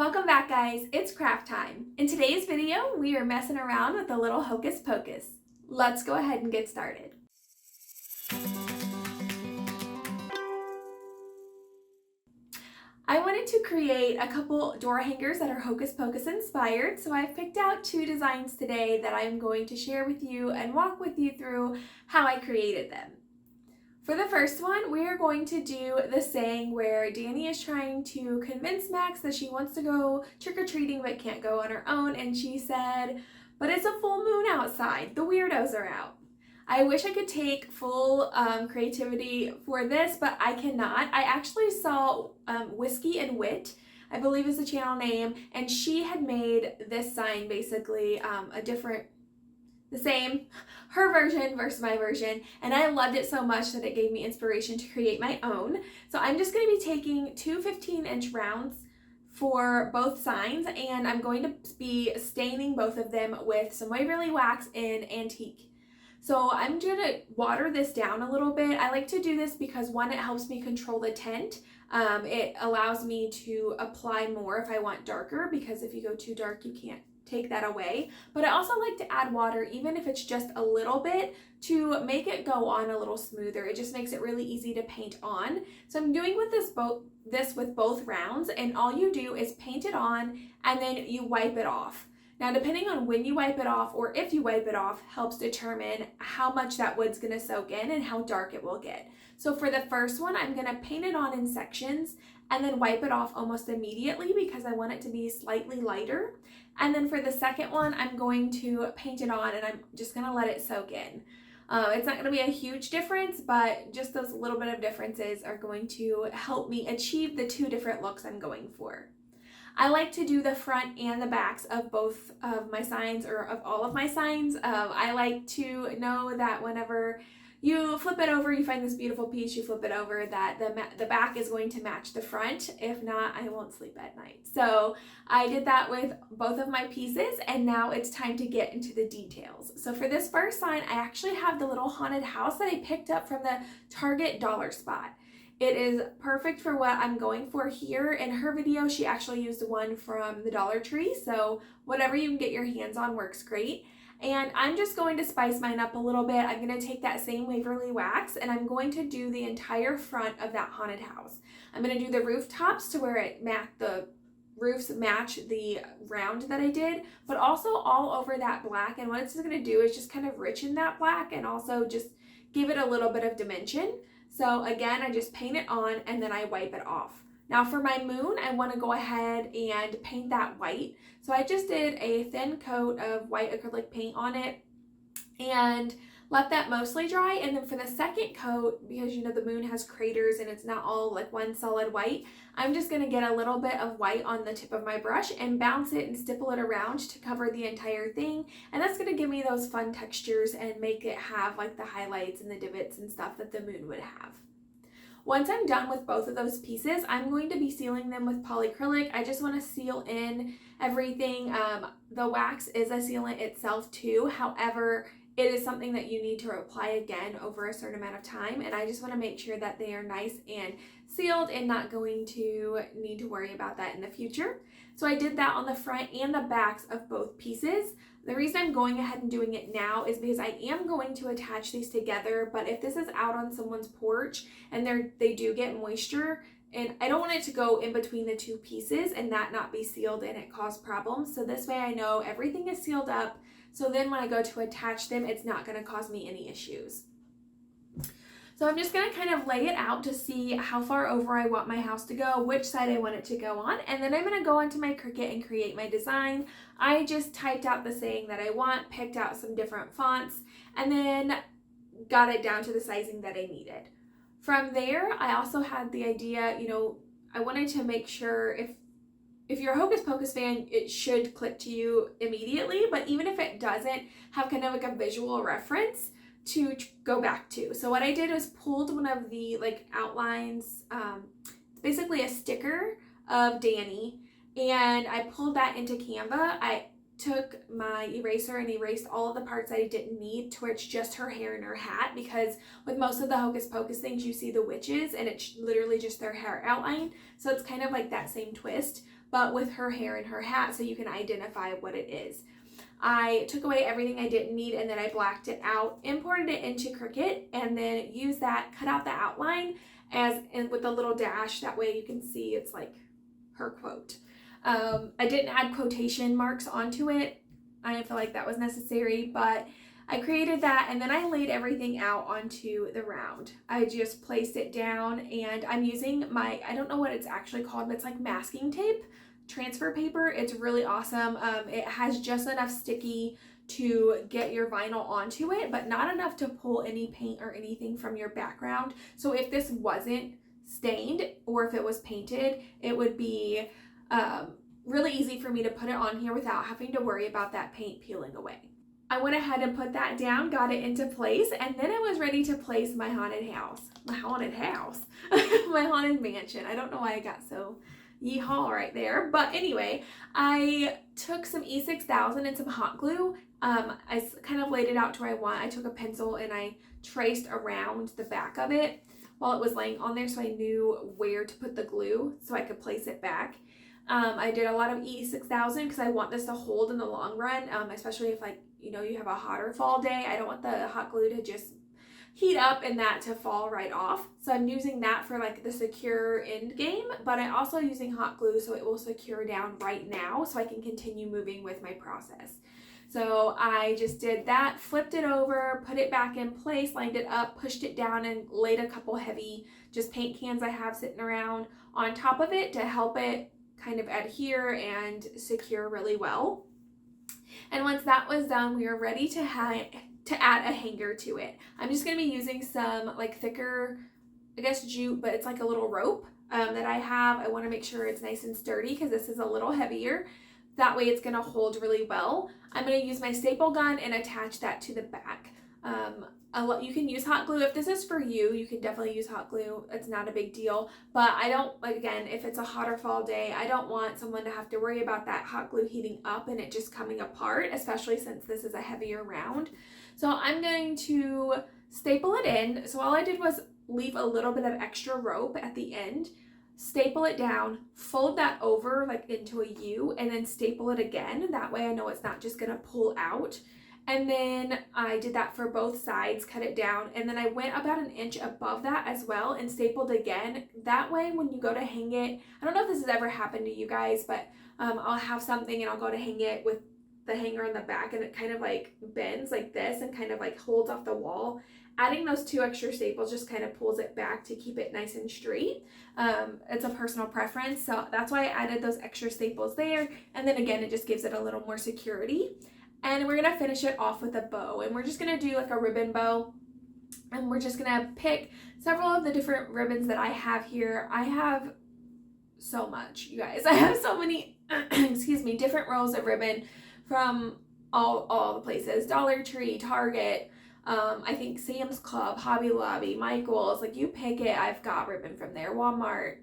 Welcome back, guys. It's craft time. In today's video, we are messing around with a little Hocus Pocus. Let's go ahead and get started. I wanted to create a couple door hangers that are Hocus Pocus inspired, so I've picked out two designs today that I'm going to share with you and walk with you through how I created them. For the first one, we are going to do the saying where Danny is trying to convince Max that she wants to go trick-or-treating but can't go on her own, and she said, "But it's a full moon outside, the weirdos are out." I wish I could take full creativity for this, but I cannot. I actually saw Whiskey and Wit, I believe is the channel name, and she had made this sign basically the same, her version versus my version, and I loved it so much that it gave me inspiration to create my own. So I'm just going to be taking two 15-inch rounds for both signs, and I'm going to be staining both of them with some Waverly Wax in Antique. So I'm going to water this down a little bit. I like to do this because one, it helps me control the tint. It allows me to apply more if I want darker, because if you go too dark, you can't take that away. But I also like to add water, even if it's just a little bit, to make it go on a little smoother. It just makes it really easy to paint on. So I'm doing with this with both rounds, and all you do is paint it on and then you wipe it off. Now, depending on when you wipe it off or if you wipe it off helps determine how much that wood's going to soak in and how dark it will get. So for the first one, I'm going to paint it on in sections and then wipe it off almost immediately because I want it to be slightly lighter. And then for the second one, I'm going to paint it on and I'm just going to let it soak in. It's not going to be a huge difference, but just those little bit of differences are going to help me achieve the two different looks I'm going for. I like to do the front and the backs of both of my signs, or of all of my signs. I like to know that whenever you flip it over, you find this beautiful piece, you flip it over, that the back is going to match the front. If not, I won't sleep at night. So I did that with both of my pieces, and now it's time to get into the details. So for this first sign, I actually have the little haunted house that I picked up from the Target dollar spot. It is perfect for what I'm going for here. In her video, she actually used one from the Dollar Tree, so whatever you can get your hands on works great. And I'm just going to spice mine up a little bit. I'm going to take that same Waverly Wax and I'm going to do the entire front of that haunted house. I'm going to do the rooftops to where the roofs match the round that I did, but also all over that black. And what it's going to do is just kind of richen that black and also just give it a little bit of dimension. So again, I just paint it on and then I wipe it off. Now for my moon, I want to go ahead and paint that white. So I just did a thin coat of white acrylic paint on it and let that mostly dry. And then for the second coat, because you know the moon has craters and it's not all like one solid white, I'm just going to get a little bit of white on the tip of my brush and bounce it and stipple it around to cover the entire thing. And that's going to give me those fun textures and make it have like the highlights and the divots and stuff that the moon would have. Once I'm done with both of those pieces, I'm going to be sealing them with polycrylic. I just want to seal in everything. The wax is a sealant itself too. However, it is something that you need to apply again over a certain amount of time, and I just want to make sure that they are nice and sealed and not going to need to worry about that in the future. So I did that on the front and the backs of both pieces. The reason I'm going ahead and doing it now is because I am going to attach these together, but if this is out on someone's porch and they do get moisture, and I don't want it to go in between the two pieces and that not be sealed and it cause problems. So this way I know everything is sealed up. So then when I go to attach them, it's not going to cause me any issues. So I'm just going to kind of lay it out to see how far over I want my house to go, which side I want it to go on, and then I'm going to go onto my Cricut and create my design. I just typed out the saying that I want, picked out some different fonts, and then got it down to the sizing that I needed. From there, I also had the idea, I wanted to make sure if you're a Hocus Pocus fan, it should click to you immediately, but even if it doesn't, have kind of like a visual reference to go back to. So what I did was pulled one of the outlines, it's basically a sticker of Danny, and I pulled that into Canva. I took my eraser and erased all of the parts I didn't need to where it's just her hair and her hat, because with most of the Hocus Pocus things you see the witches and it's literally just their hair outline, so it's kind of like that same twist. but with her hair and her hat so you can identify what it is. I took away everything I didn't need and then I blacked it out, imported it into Cricut, and then used that, cut out the outline with a little dash. That way you can see it's like her quote. I didn't add quotation marks onto it. I didn't feel like that was necessary, but I created that and then I laid everything out onto the round. I just placed it down and I'm using I don't know what it's actually called, but it's like masking tape, transfer paper. It's really awesome. It has just enough sticky to get your vinyl onto it, but not enough to pull any paint or anything from your background. So if this wasn't stained or if it was painted, it would be really easy for me to put it on here without having to worry about that paint peeling away. I went ahead and put that down, got it into place, and then I was ready to place my haunted house. My haunted mansion. I don't know why I got so yeehaw right there. But anyway, I took some E6000 and some hot glue. I kind of laid it out to where I want. I took a pencil and I traced around the back of it while it was laying on there so I knew where to put the glue so I could place it back. I did a lot of E6000 because I want this to hold in the long run, especially if you have a hotter fall day. I don't want the hot glue to just heat up and that to fall right off. So I'm using that for like the secure end game, but I'm also using hot glue so it will secure down right now so I can continue moving with my process. So I just did that, flipped it over, put it back in place, lined it up, pushed it down, and laid a couple heavy just paint cans I have sitting around on top of it to help it kind of adhere and secure really well. And once that was done, we were ready to add a hanger to it. I'm just going to be using some like thicker, I guess jute, but it's like a little rope that I have. I want to make sure it's nice and sturdy because this is a little heavier. That way it's going to hold really well. I'm going to use my staple gun and attach that to the back. You can use hot glue. If this is for you, you can definitely use hot glue. It's not a big deal. But I don't, again, if it's a hotter fall day, I don't want someone to have to worry about that hot glue heating up and it just coming apart, especially since this is a heavier round. So I'm going to staple it in. So all I did was leave a little bit of extra rope at the end, staple it down, fold that over like into a U, and then staple it again. That way I know it's not just gonna pull out. And then I did that for both sides, cut it down, and then I went about an inch above that as well and stapled again. That way when you go to hang it, I don't know if this has ever happened to you guys, but I'll have something and I'll go to hang it with the hanger on the back and it kind of like bends like this and kind of like holds off the wall. Adding those 2 extra staples just kind of pulls it back to keep it nice and straight. It's a personal preference, so that's why I added those extra staples there. And then again, it just gives it a little more security. And we're gonna finish it off with a bow, and we're just gonna do like a ribbon bow, and we're just gonna pick several of the different ribbons that I have here. I have so much, you guys. I have so many excuse me, different rolls of ribbon from all the places. Dollar Tree, Target, I think Sam's Club, Hobby Lobby, Michael's, like you pick it, I've got ribbon from there, Walmart.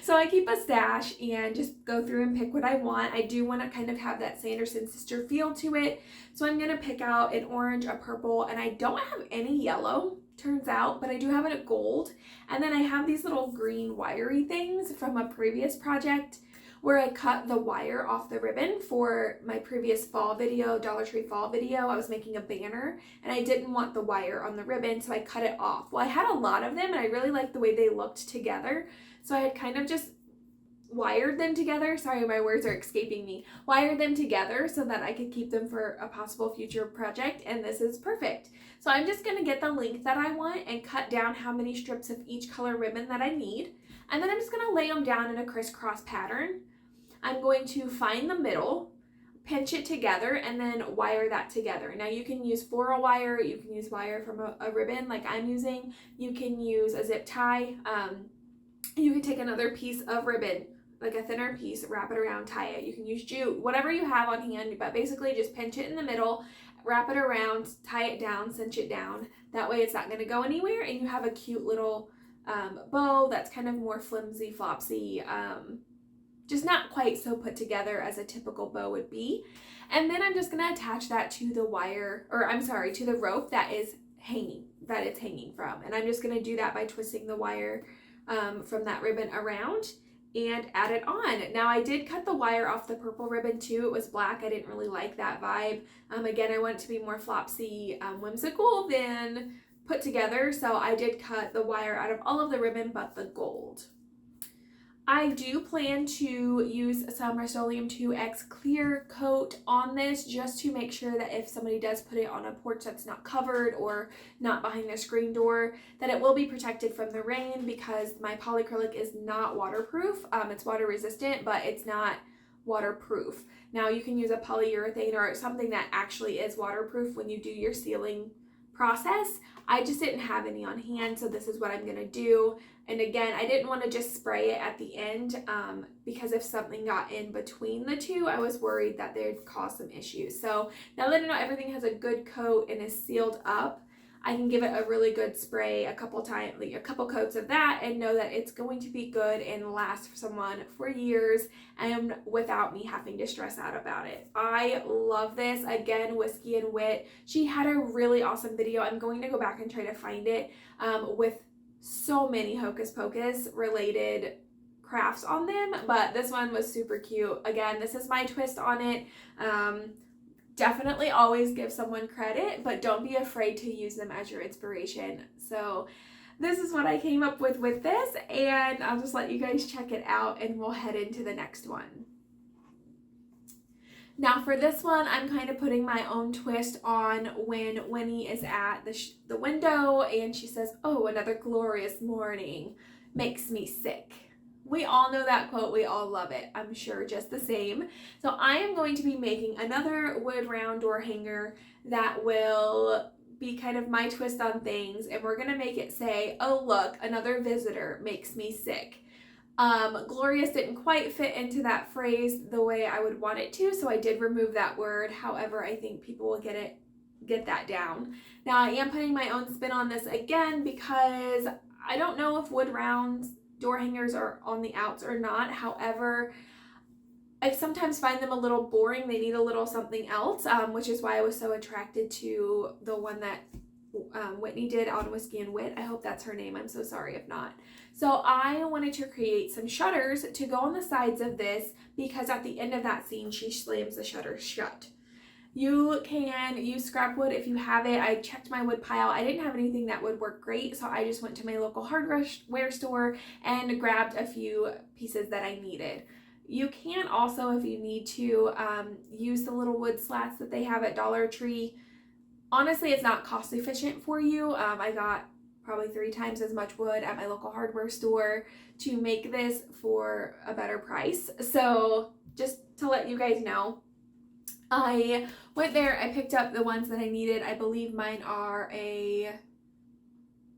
So I keep a stash and just go through and pick what I want. I do want to kind of have that Sanderson sister feel to it. So I'm going to pick out an orange, a purple, and I don't have any yellow, turns out, but I do have it at gold. And then I have these little green wiry things from a previous project where I cut the wire off the ribbon for my previous fall video, Dollar Tree fall video. I was making a banner and I didn't want the wire on the ribbon, so I cut it off. Well, I had a lot of them and I really liked the way they looked together, so I had kind of just wired them together. Sorry, my words are escaping me. Wired them together so that I could keep them for a possible future project, and this is perfect. So I'm just gonna get the length that I want and cut down how many strips of each color ribbon that I need. And then I'm just gonna lay them down in a crisscross pattern. I'm going to find the middle, pinch it together, and then wire that together. Now you can use floral wire, you can use wire from a ribbon like I'm using, you can use a zip tie, you can take another piece of ribbon, like a thinner piece, wrap it around, tie it. You can use jute, whatever you have on hand, but basically just pinch it in the middle, wrap it around, tie it down, cinch it down. That way it's not gonna go anywhere, and you have a cute little bow that's kind of more flimsy, flopsy, just not quite so put together as a typical bow would be. And then I'm just gonna attach that to the wire, or I'm sorry, to the rope that it's hanging from. And I'm just gonna do that by twisting the wire from that ribbon around and add it on. Now I did cut the wire off the purple ribbon too. It was black. I didn't really like that vibe. Again, I want it to be more flopsy, whimsical than put together, so I did cut the wire out of all of the ribbon but the gold. I do plan to use some Rustoluem 2X clear coat on this just to make sure that if somebody does put it on a porch that's not covered or not behind their screen door, that it will be protected from the rain, because my polycrylic is not waterproof. It's water resistant, but it's not waterproof. Now you can use a polyurethane or something that actually is waterproof when you do your sealing process. I just didn't have any on hand, so this is what I'm gonna do. And again, I didn't want to just spray it at the end because if something got in between the two, I was worried that they'd cause some issues. So now that I know everything has a good coat and is sealed up, I can give it a really good spray a couple times, like a couple coats of that, and know that it's going to be good and last for someone for years and without me having to stress out about it. I love this. Again, Whiskey and Wit, she had a really awesome video. I'm going to go back and try to find it with so many Hocus Pocus related crafts on them, but this one was super cute. Again, this is my twist on it. Definitely always give someone credit, but don't be afraid to use them as your inspiration. So this is what I came up with this, and I'll just let you guys check it out and we'll head into the next one. Now for this one, I'm kind of putting my own twist on when Winnie is at the window and she says, "Oh, another glorious morning makes me sick." We all know that quote. We all love it, I'm sure, just the same. So I am going to be making another wood round door hanger that will be kind of my twist on things, and we're going to make it say, "Oh, look, another visitor makes me sick." Glorious didn't quite fit into that phrase the way I would want it to, so I did remove that word. However, I think people will get that down. Now I am putting my own spin on this again because I don't know if wood round door hangers are on the outs or not. However, I sometimes find them a little boring. They need a little something else, which is why I was so attracted to the one that Whitney did on Whiskey and Wit. I hope that's her name. I'm so sorry if not. So I wanted to create some shutters to go on the sides of this because at the end of that scene, she slams the shutters shut. You can use scrap wood if you have it. I checked my wood pile. I didn't have anything that would work great, so I just went to my local hardware store and grabbed a few pieces that I needed. You can also, if you need to, use the little wood slats that they have at Dollar Tree. Honestly, it's not cost efficient for you. I got probably 3 times as much wood at my local hardware store to make this for a better price. So just to let you guys know, I went there, I picked up the ones that I needed. I believe mine are a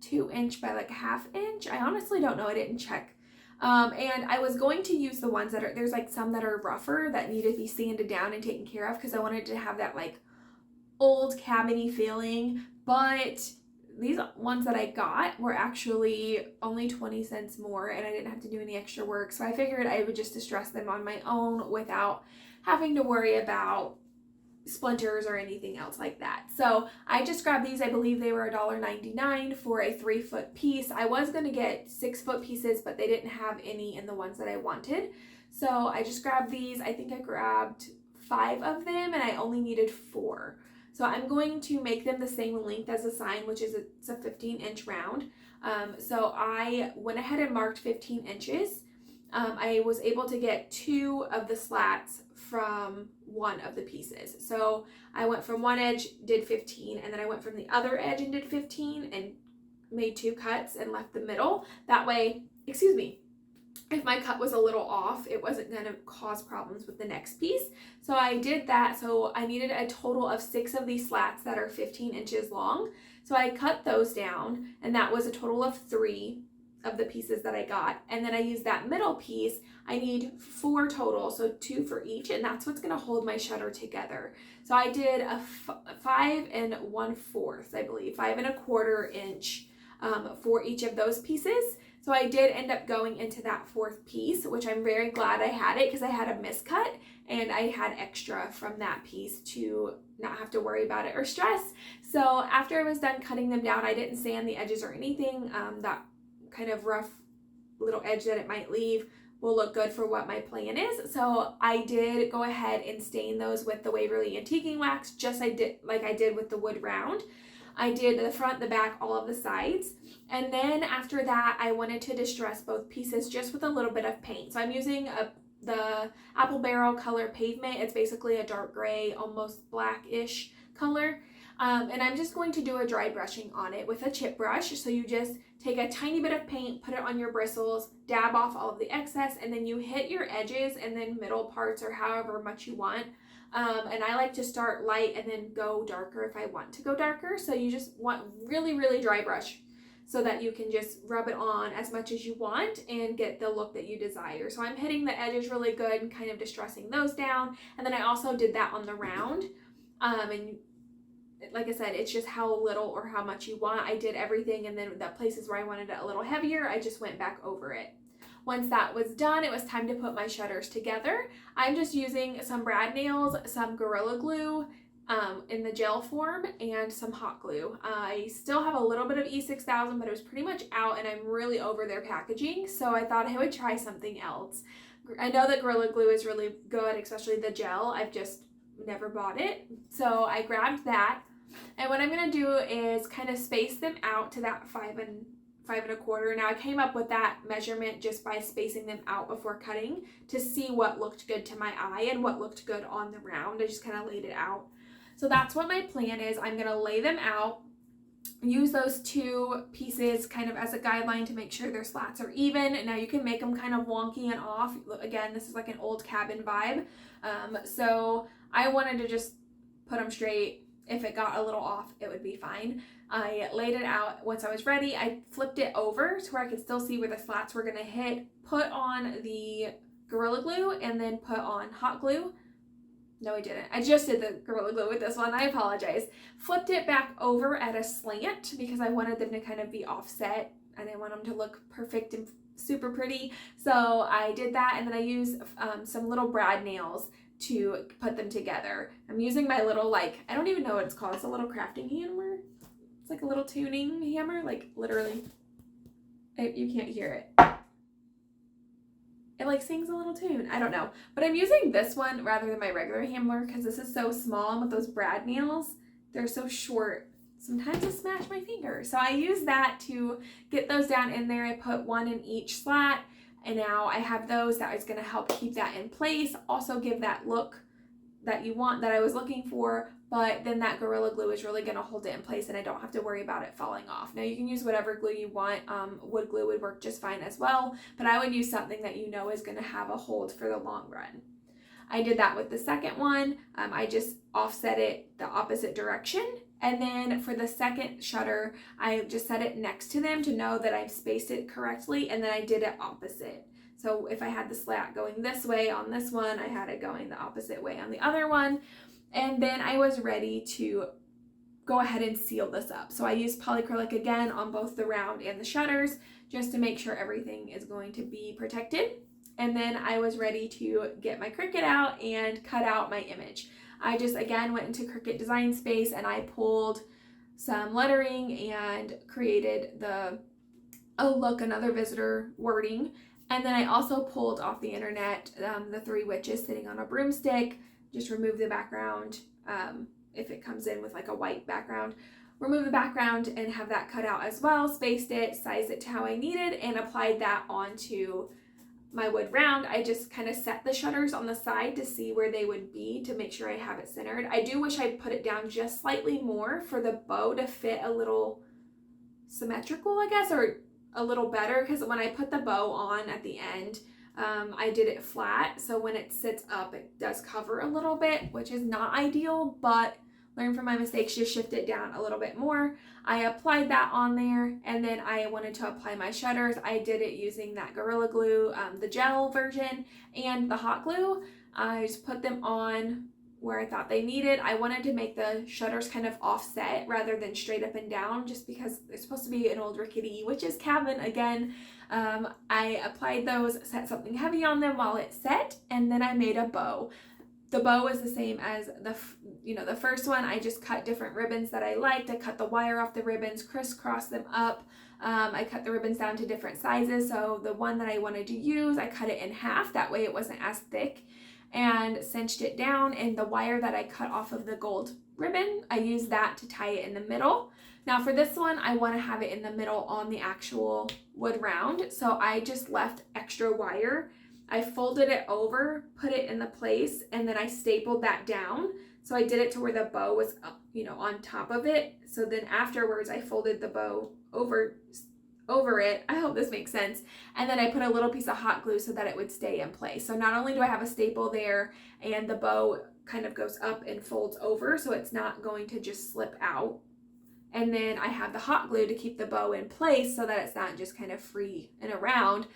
2-inch by like a 1/2 inch. I honestly don't know. I didn't check. And I was going to use the ones that are, there's like some that are rougher that need to be sanded down and taken care of because I wanted to have that like old cabiny feeling, but these ones that I got were actually only 20 cents more and I didn't have to do any extra work, so I figured I would just distress them on my own without having to worry about splinters or anything else like that. So I just grabbed these. I believe they were $1.99 for a 3-foot piece. I was going to get 6-foot pieces, but they didn't have any in the ones that I wanted, so I just grabbed these. I think I grabbed 5 of them and I only needed 4. So I'm going to make them the same length as the sign, which is it's a 15-inch round. So I went ahead and marked 15 inches. I was able to get 2 of the slats from one of the pieces. So I went from one edge, did 15, and then I went from the other edge and did 15 and made 2 cuts and left the middle. That way, excuse me, if my cut was a little off, it wasn't going to cause problems with the next piece. So I did that. So I needed a total of 6 of these slats that are 15 inches long. So I cut those down, and that was a total of 3 of the pieces that I got. And then I used that middle piece. I need 4 total, so 2 for each, and that's what's going to hold my shutter together. So I did a 5 1/4, I believe, 5 1/4 inch for each of those pieces. So I did end up going into that 4th piece, which I'm very glad I had it because I had a miscut and I had extra from that piece to not have to worry about it or stress. So after I was done cutting them down, I didn't sand the edges or anything. That kind of rough little edge that it might leave will look good for what my plan is. So I did go ahead and stain those with the Waverly Antique Wax, just like I did with the wood round. I did the front, the back, all of the sides. And then after that, I wanted to distress both pieces just with a little bit of paint. So I'm using the Apple Barrel color Pavement. It's basically a dark gray, almost blackish color. And I'm just going to do a dry brushing on it with a chip brush. So you just take a tiny bit of paint, put it on your bristles, dab off all of the excess, and then you hit your edges and then middle parts or however much you want. And I like to start light and then go darker if I want to go darker. So you just want really, really dry brush so that you can just rub it on as much as you want and get the look that you desire. So I'm hitting the edges really good and kind of distressing those down. And then I also did that on the round. And like I said, it's just how little or how much you want. I did everything, and then the places where I wanted it a little heavier, I just went back over it. Once that was done, it was time to put my shutters together. I'm just using some brad nails, some Gorilla Glue in the gel form, and some hot glue. I still have a little bit of E6000, but it was pretty much out, and I'm really over their packaging, so I thought I would try something else. I know that Gorilla Glue is really good, especially the gel. I've just never bought it, so I grabbed that. And what I'm going to do is kind of space them out to that 5 1/4. Now I came up with that measurement just by spacing them out before cutting to see what looked good to my eye and what looked good on the round. I just kind of laid it out. So that's what my plan is. I'm going to lay them out, use those two pieces kind of as a guideline to make sure their slats are even. Now you can make them kind of wonky and off. Again, this is like an old cabin vibe. So I wanted to just put them straight. If it got a little off, it would be fine. I laid it out. Once I was ready, I flipped it over to where I could still see where the slats were going to hit, put on the Gorilla Glue, and then put on hot glue. No, I didn't. I just did the Gorilla Glue with this one. I apologize. Flipped it back over at a slant because I wanted them to kind of be offset. I didn't want them to look perfect and super pretty. So I did that, and then I used some little brad nails to put them together. I'm using my little, I don't even know what it's called. It's a little crafting hammer. It's like a little tuning hammer, literally. You can't hear it. It sings a little tune. I don't know. But I'm using this one rather than my regular hammer because this is so small, and with those brad nails, they're so short. Sometimes I smash my finger. So I use that to get those down in there. I put one in each slat. And now I have those. That is going to help keep that in place. Also give that look that you want, that I was looking for. But then that Gorilla Glue is really going to hold it in place, and I don't have to worry about it falling off. Now you can use whatever glue you want. Wood glue would work just fine as well. But I would use something that you know is going to have a hold for the long run. I did that with the second one. I just offset it the opposite direction. And then for the second shutter, I just set it next to them to know that I've spaced it correctly, and then I did it opposite. So if I had the slat going this way on this one, I had it going the opposite way on the other one. And then I was ready to go ahead and seal this up. So I used polycrylic again on both the round and the shutters just to make sure everything is going to be protected. And then I was ready to get my Cricut out and cut out my image. I just, again, went into Cricut Design Space and I pulled some lettering and created the "Oh look, another visitor" wording. And then I also pulled off the internet the 3 witches sitting on a broomstick. Just remove the background if it comes in with a white background. Remove the background and have that cut out as well. Spaced it, sized it to how I needed, and applied that onto my wood round. I just kind of set the shutters on the side to see where they would be to make sure I have it centered. I do wish I put it down just slightly more for the bow to fit a little symmetrical, I guess, or a little better, because when I put the bow on at the end, I did it flat, so when it sits up it does cover a little bit, which is not ideal, but learn from my mistakes, just shift it down a little bit more. I applied that on there, and then I wanted to apply my shutters. I did it using that Gorilla Glue, the gel version, and the hot glue. I just put them on where I thought they needed. I wanted to make the shutters kind of offset rather than straight up and down, just because they're supposed to be an old rickety witch's cabin again. I applied those, set something heavy on them while it set, and then I made a bow. The bow is the same as the first one. I just cut different ribbons that I liked. I cut the wire off the ribbons, crisscrossed them up, I cut the ribbons down to different sizes. So the one that I wanted to use, I cut it in half. That way it wasn't as thick, and cinched it down. And the wire that I cut off of the gold ribbon, I used that to tie it in the middle. Now for this one, I want to have it in the middle on the actual wood round. So I just left extra wire. I folded it over, put it in the place, and then I stapled that down. So I did it to where the bow was up, on top of it. So then afterwards I folded the bow over it. I hope this makes sense. And then I put a little piece of hot glue so that it would stay in place. So not only do I have a staple there, and the bow kind of goes up and folds over, so it's not going to just slip out. And then I have the hot glue to keep the bow in place so that it's not just kind of free and around,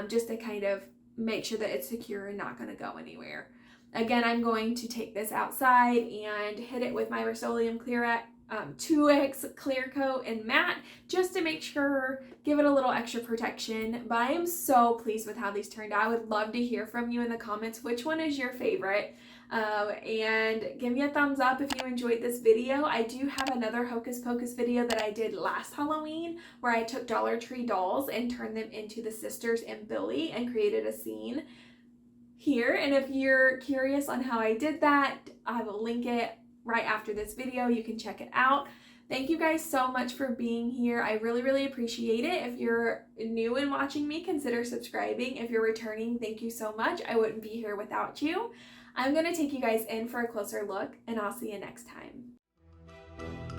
just to kind of make sure that it's secure and not going to go anywhere. Again, I'm going to take this outside and hit it with my Rustoluem 2X clear coat and matte, just to make sure, give it a little extra protection. But I am so pleased with how these turned out. I would love to hear from you in the comments which one is your favorite, and give me a thumbs up if you enjoyed this video. I do have another Hocus Pocus video that I did last Halloween where I took Dollar Tree dolls and turned them into the sisters and Billy and created a scene here. And if you're curious on how I did that, I will link it right after this video. You can check it out. Thank you guys so much for being here. I really, really appreciate it. If you're new and watching me, consider subscribing. If you're returning, thank you so much. I wouldn't be here without you. I'm going to take you guys in for a closer look, and I'll see you next time.